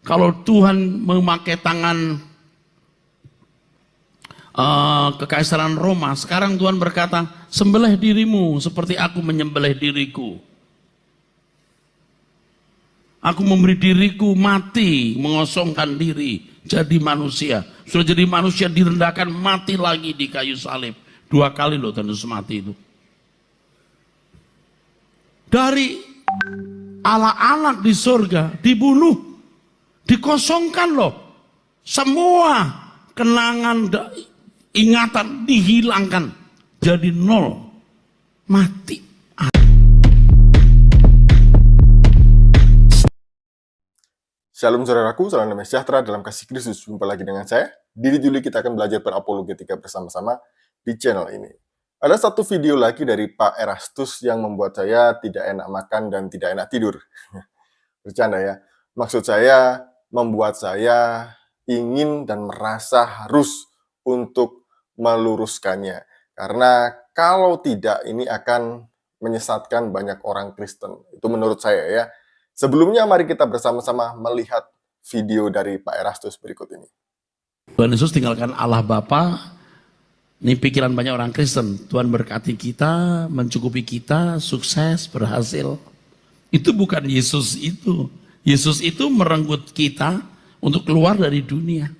Kalau Tuhan memakai tangan kekaisaran Roma, sekarang Tuhan berkata, sembelih dirimu seperti aku menyembelih diriku. Aku memberi diriku mati, mengosongkan diri, jadi manusia. Sudah jadi manusia direndahkan, mati lagi di kayu salib. 2 kali loh Tandus mati itu. Dari Allah anak di surga, dibunuh, dikosongkan loh. Semua kenangan, ingatan dihilangkan. Jadi nol, mati. Shalom saudaraku, salam damai sejahtera dalam kasih Kristus. Jumpa lagi dengan saya, Didi Juli. Kita akan belajar berapologetika bersama-sama di channel ini. Ada satu video lagi dari Pak Erastus yang membuat saya tidak enak makan dan tidak enak tidur. Bercanda ya. Maksud saya, membuat saya ingin dan merasa harus untuk meluruskannya. Karena kalau tidak, ini akan menyesatkan banyak orang Kristen. Itu menurut saya ya. Sebelumnya mari kita bersama-sama melihat video dari Pak Erastus berikut ini. Tuhan Yesus tinggalkan Allah Bapa. Ini pikiran banyak orang Kristen. Tuhan berkati kita, mencukupi kita, sukses, berhasil. Itu bukan Yesus itu. Yesus itu merenggut kita untuk keluar dari dunia.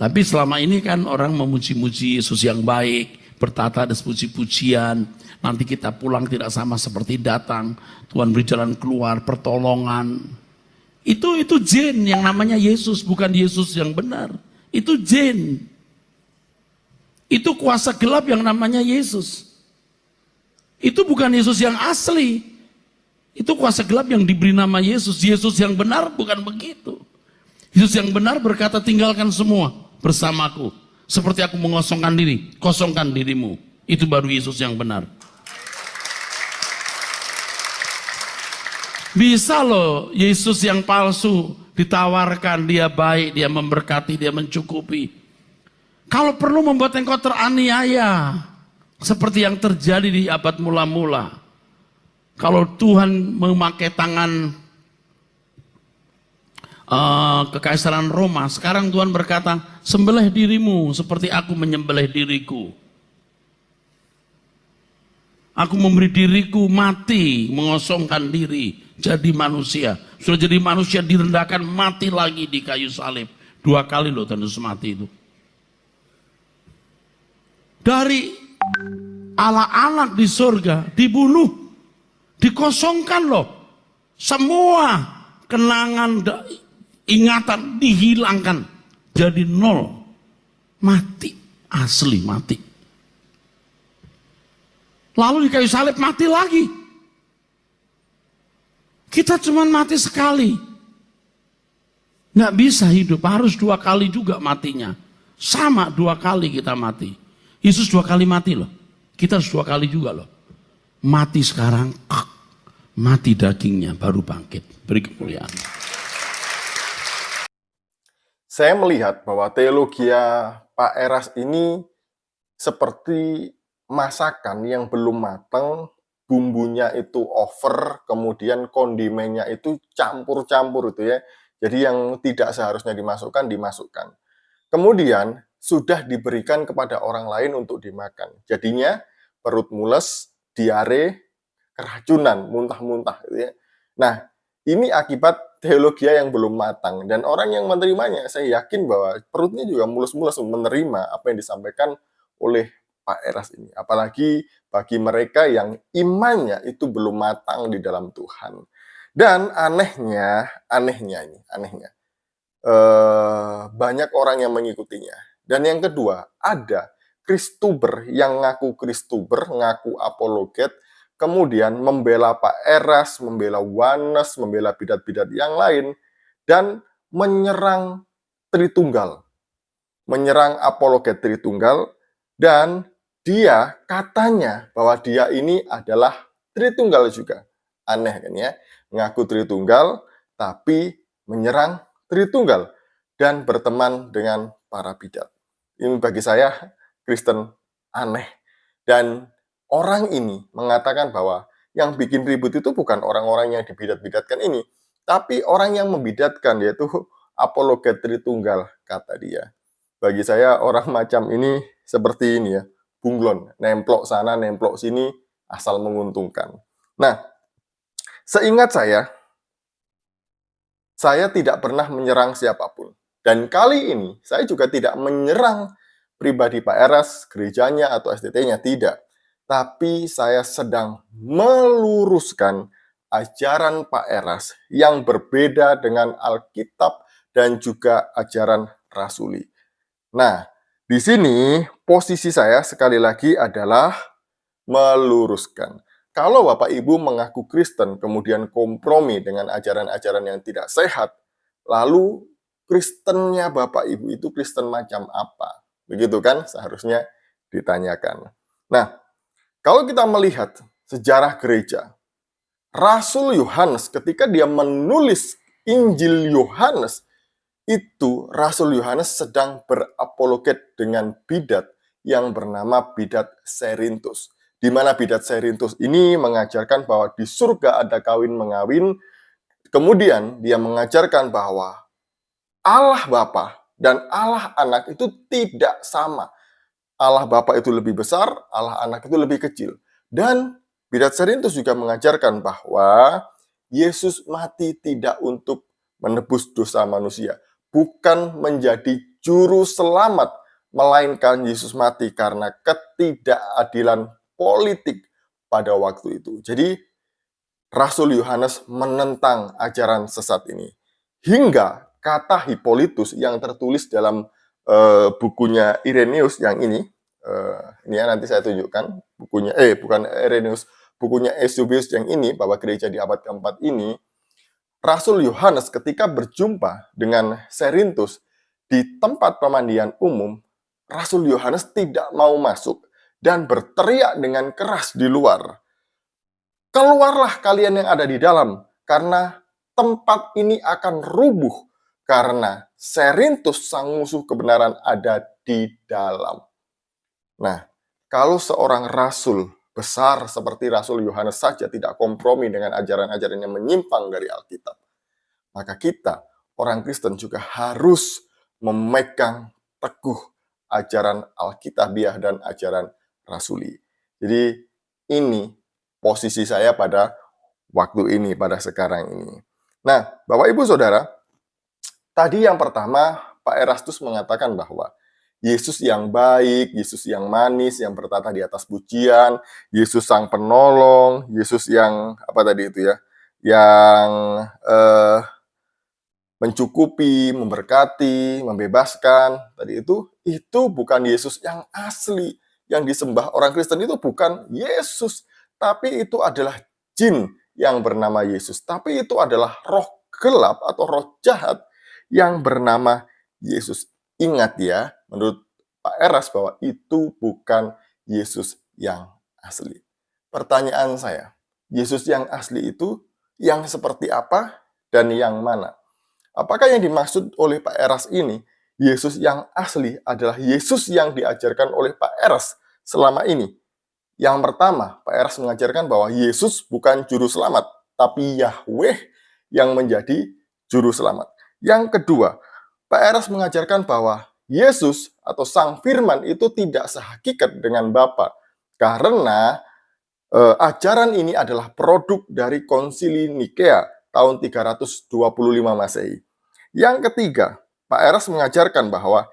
Tapi selama ini kan orang memuji-muji Yesus yang baik, bertata ada puji-pujian. Nanti kita pulang tidak sama seperti datang. Tuhan beri jalan keluar, pertolongan. Itu jin yang namanya Yesus, bukan Yesus yang benar. Itu jin. Itu kuasa gelap yang namanya Yesus. Itu bukan Yesus yang asli. Itu kuasa gelap yang diberi nama Yesus. Yesus yang benar bukan begitu. Yesus yang benar berkata, tinggalkan semua bersamaku. Seperti aku mengosongkan diri, kosongkan dirimu. Itu baru Yesus yang benar. Bisa loh Yesus yang palsu ditawarkan, dia baik, dia memberkati, dia mencukupi. Kalau perlu membuat engkau teraniaya, seperti yang terjadi di abad mula-mula. Kalau Tuhan memakai tangan kekaisaran Roma, sekarang Tuhan berkata, sembelih dirimu seperti aku menyembelih diriku. Aku memberi diriku mati, mengosongkan diri, jadi manusia. Sudah jadi manusia direndahkan, mati lagi di kayu salib. 2 kali loh Tandus mati itu. Dari Allah anak di surga, dibunuh, dikosongkan loh. Semua kenangan, ingatan dihilangkan. Jadi nol, mati, asli mati. Lalu di kayu salib mati lagi. Kita cuma mati sekali. Nggak bisa hidup, harus 2 kali juga matinya. Sama 2 kali kita mati. Yesus 2 kali mati loh. Kita harus 2 kali juga loh. Mati sekarang, mati dagingnya, baru bangkit. Beri kemuliaan. Saya melihat bahwa teologia Pak Eras ini seperti masakan yang belum matang, bumbunya itu over, kemudian kondimennya itu campur-campur itu ya. Jadi yang tidak seharusnya dimasukkan. Kemudian sudah diberikan kepada orang lain untuk dimakan. Jadinya perut mules, diare, keracunan, muntah-muntah gitu ya. Nah, ini akibat teologia yang belum matang, dan orang yang menerimanya saya yakin bahwa perutnya juga mulus-mulus menerima apa yang disampaikan oleh Pak Eras ini. Apalagi bagi mereka yang imannya itu belum matang di dalam Tuhan. Dan anehnya, banyak orang yang mengikutinya. Dan yang kedua, ada Kristuber yang ngaku Kristuber, ngaku apologet, kemudian membela Pak Eras, membela Wanes, membela bidat-bidat yang lain, dan menyerang Tritunggal, menyerang apologet Tritunggal, dan dia katanya bahwa dia ini adalah Tritunggal juga. Aneh kan ya, ngaku Tritunggal, tapi menyerang Tritunggal, dan berteman dengan para bidat. Ini bagi saya, Kristen aneh. Dan orang ini mengatakan bahwa yang bikin ribut itu bukan orang-orang yang dibidat-bidatkan ini, Tapi orang yang membidatkan, yaitu apologet Tritunggal, kata dia. Bagi saya orang macam ini seperti ini ya, bunglon, nemplok sana, nemplok sini, asal menguntungkan. Nah, seingat saya tidak pernah menyerang siapapun. Dan kali ini, saya juga tidak menyerang pribadi Pak Eras, gerejanya, atau SDT-nya, tidak. Tapi saya sedang meluruskan ajaran Pak Eras yang berbeda dengan Alkitab dan juga ajaran Rasuli. Nah, di sini posisi saya sekali lagi adalah meluruskan. Kalau Bapak Ibu mengaku Kristen, kemudian kompromi dengan ajaran-ajaran yang tidak sehat, lalu Kristennya Bapak Ibu itu Kristen macam apa? Begitu kan seharusnya ditanyakan. Nah, kalau kita melihat sejarah gereja, Rasul Yohanes ketika dia menulis Injil Yohanes, itu Rasul Yohanes sedang berapologet dengan bidat yang bernama bidat Serintus. Di mana bidat Serintus ini mengajarkan bahwa di surga ada kawin-mengawin, kemudian dia mengajarkan bahwa Allah Bapa dan Allah Anak itu tidak sama. Allah Bapa itu lebih besar, Allah Anak itu lebih kecil. Dan bidat Serintus juga mengajarkan bahwa Yesus mati tidak untuk menebus dosa manusia, bukan menjadi juru selamat, melainkan Yesus mati karena ketidakadilan politik pada waktu itu. Jadi Rasul Yohanes menentang ajaran sesat ini. Hingga kata Hippolytus yang tertulis dalam bukunya Irenaeus yang ini ya nanti saya tunjukkan bukunya, bukan Irenaeus, bukunya Eusebius yang ini, bahwa gereja di abad keempat ini, Rasul Yohanes ketika berjumpa dengan Serintus di tempat pemandian umum, Rasul Yohanes tidak mau masuk dan berteriak dengan keras di luar, "Keluarlah kalian yang ada di dalam, karena tempat ini akan rubuh, karena Serintus sang musuh kebenaran ada di dalam." Nah, kalau seorang rasul besar seperti Rasul Yohanes saja tidak kompromi dengan ajaran-ajaran yang menyimpang dari Alkitab, maka kita, orang Kristen, juga harus memegang teguh ajaran Alkitabiah dan ajaran Rasuli. Jadi, ini posisi saya pada waktu ini, pada sekarang ini. Nah, Bapak Ibu Saudara, tadi yang pertama, Pak Erastus mengatakan bahwa Yesus yang baik, Yesus yang manis, yang bertata di atas pujian, Yesus sang penolong, Yesus yang apa tadi itu ya, yang mencukupi, memberkati, membebaskan, tadi itu bukan Yesus yang asli. Yang disembah orang Kristen itu bukan Yesus, tapi itu adalah jin yang bernama Yesus. Tapi itu adalah roh gelap atau roh jahat yang bernama Yesus. Ingat ya, menurut Pak Eras bahwa itu bukan Yesus yang asli. Pertanyaan saya, Yesus yang asli itu yang seperti apa dan yang mana? Apakah yang dimaksud oleh Pak Eras ini, Yesus yang asli adalah Yesus yang diajarkan oleh Pak Eras selama ini? Yang pertama, Pak Eras mengajarkan bahwa Yesus bukan juru selamat, tapi Yahweh yang menjadi juru selamat. Yang kedua, Pak Eras mengajarkan bahwa Yesus atau Sang Firman itu tidak sehakikat dengan Bapa, karena ajaran ini adalah produk dari Konsili Nikea tahun 325 Masehi. Yang ketiga, Pak Eras mengajarkan bahwa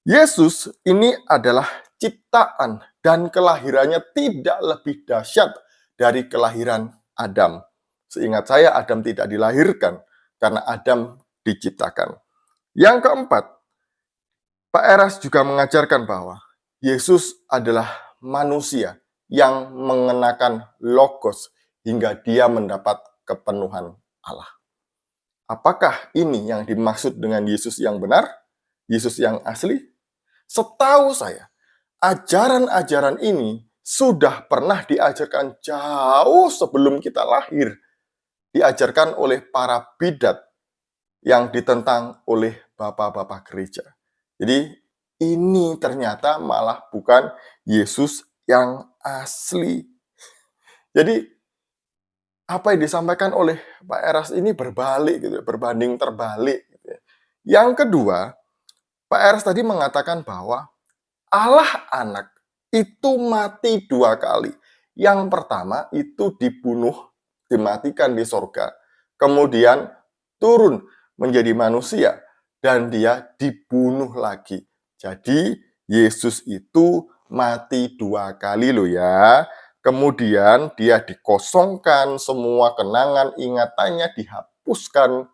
Yesus ini adalah ciptaan dan kelahirannya tidak lebih dahsyat dari kelahiran Adam. Seingat saya, Adam tidak dilahirkan karena Adam diciptakan. Yang keempat, Pak Eras juga mengajarkan bahwa Yesus adalah manusia yang mengenakan logos hingga dia mendapat kepenuhan Allah. Apakah ini yang dimaksud dengan Yesus yang benar? Yesus yang asli? Setahu saya, ajaran-ajaran ini sudah pernah diajarkan jauh sebelum kita lahir. Diajarkan oleh para bidat yang ditentang oleh bapak-bapak gereja. Jadi ini ternyata malah bukan Yesus yang asli. Jadi apa yang disampaikan oleh Pak Eras ini berbalik gitu, berbanding terbalik gitu ya. Yang kedua, Pak Eras tadi mengatakan bahwa Allah anak itu mati 2 kali. Yang pertama itu dibunuh, dimatikan di sorga. Kemudian turun menjadi manusia dan dia dibunuh lagi. Jadi Yesus itu mati 2 kali loh ya. Kemudian dia dikosongkan, semua kenangan ingatannya dihapuskan.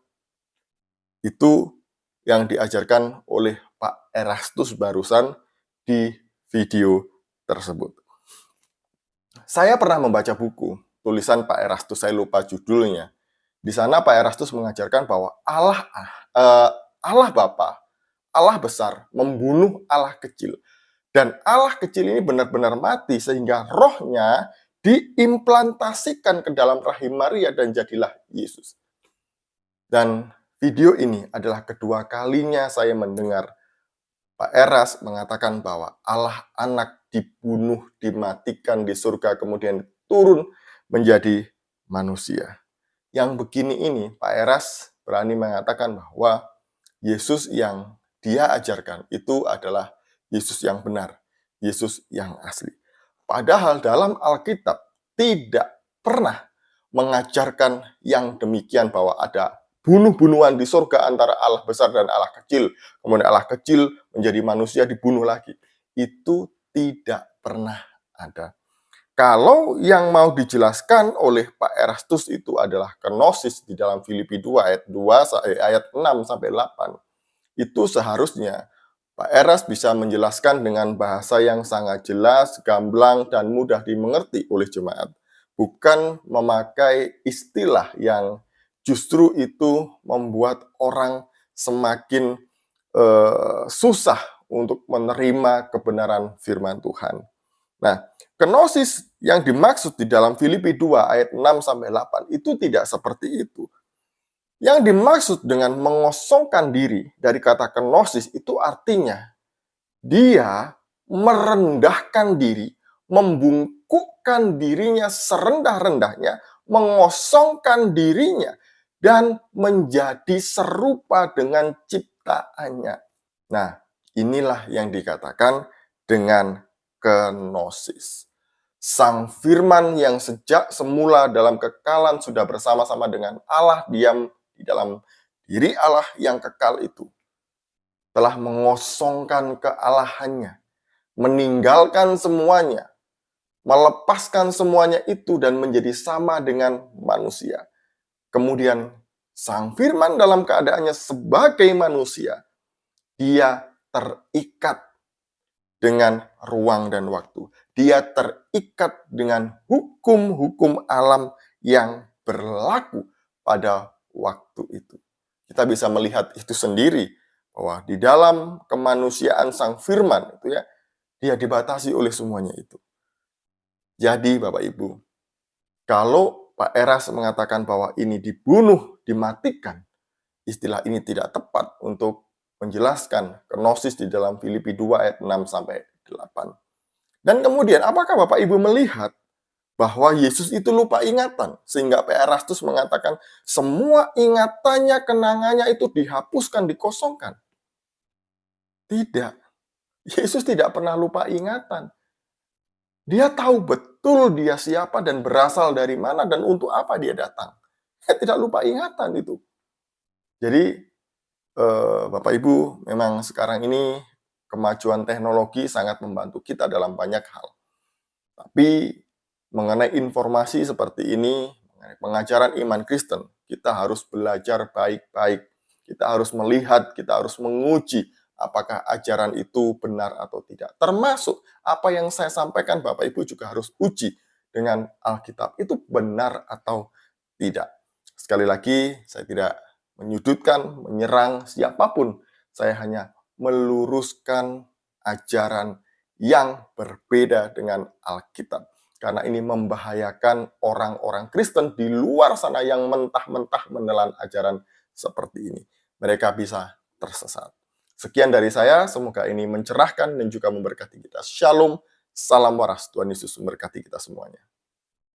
Itu yang diajarkan oleh Pak Erastus barusan di video tersebut. Saya pernah membaca buku tulisan Pak Erastus, saya lupa judulnya. Di sana Pak Erastus mengajarkan bahwa Allah Bapa, Allah besar membunuh Allah kecil. Dan Allah kecil ini benar-benar mati sehingga rohnya diimplantasikan ke dalam rahim Maria dan jadilah Yesus. Dan video ini adalah kedua kalinya saya mendengar Pak Eras mengatakan bahwa Allah anak dibunuh, dimatikan di surga, kemudian turun menjadi manusia. Yang begini ini, Pak Eras berani mengatakan bahwa Yesus yang dia ajarkan itu adalah Yesus yang benar, Yesus yang asli. Padahal dalam Alkitab tidak pernah mengajarkan yang demikian bahwa ada bunuh-bunuhan di surga antara Allah besar dan Allah kecil. Kemudian Allah kecil menjadi manusia dibunuh lagi. Itu tidak pernah ada. Kalau yang mau dijelaskan oleh Pak Erastus itu adalah kenosis di dalam Filipi 2 ayat 6 sampai 8. Itu seharusnya Pak Eras bisa menjelaskan dengan bahasa yang sangat jelas, gamblang, dan mudah dimengerti oleh jemaat. Bukan memakai istilah yang justru itu membuat orang semakin susah untuk menerima kebenaran firman Tuhan. Nah, kenosis yang dimaksud di dalam Filipi 2 ayat 6 sampai 8 itu tidak seperti itu. Yang dimaksud dengan mengosongkan diri dari kata kenosis itu artinya dia merendahkan diri, membungkukkan dirinya serendah-rendahnya, mengosongkan dirinya, dan menjadi serupa dengan ciptaannya. Nah, inilah yang dikatakan dengan kenosis. Sang firman yang sejak semula dalam kekalan sudah bersama-sama dengan Allah diam di dalam diri Allah yang kekal itu telah mengosongkan kealahannya, meninggalkan semuanya, melepaskan semuanya itu dan menjadi sama dengan manusia. Kemudian sang firman dalam keadaannya sebagai manusia, dia terikat dengan ruang dan waktu. Dia terikat dengan hukum-hukum alam yang berlaku pada waktu itu. Kita bisa melihat itu sendiri bahwa di dalam kemanusiaan sang firman itu ya, dia dibatasi oleh semuanya itu. Jadi Bapak Ibu, kalau Pak Eras mengatakan bahwa ini dibunuh, dimatikan, istilah ini tidak tepat untuk menjelaskan kenosis di dalam Filipi 2 ayat 6 sampai 8. Dan kemudian apakah Bapak Ibu melihat bahwa Yesus itu lupa ingatan sehingga Pak Erastus mengatakan semua ingatannya, kenangannya itu dihapuskan, dikosongkan? Tidak. Yesus tidak pernah lupa ingatan. Dia tahu betul dia siapa dan berasal dari mana dan untuk apa dia datang. Dia tidak lupa ingatan itu. Jadi Bapak Ibu, memang sekarang ini kemajuan teknologi sangat membantu kita dalam banyak hal. Tapi mengenai informasi seperti ini, mengenai pengajaran iman Kristen, kita harus belajar baik-baik. Kita harus melihat, kita harus menguji apakah ajaran itu benar atau tidak. Termasuk apa yang saya sampaikan, Bapak Ibu juga harus uji dengan Alkitab. Itu benar atau tidak. Sekali lagi, saya tidak menyudutkan, menyerang siapapun. Saya hanya meluruskan ajaran yang berbeda dengan Alkitab. Karena ini membahayakan orang-orang Kristen di luar sana yang mentah-mentah menelan ajaran seperti ini. Mereka bisa tersesat. Sekian dari saya, semoga ini mencerahkan dan juga memberkati kita. Shalom, salam waras, Tuhan Yesus memberkati kita semuanya.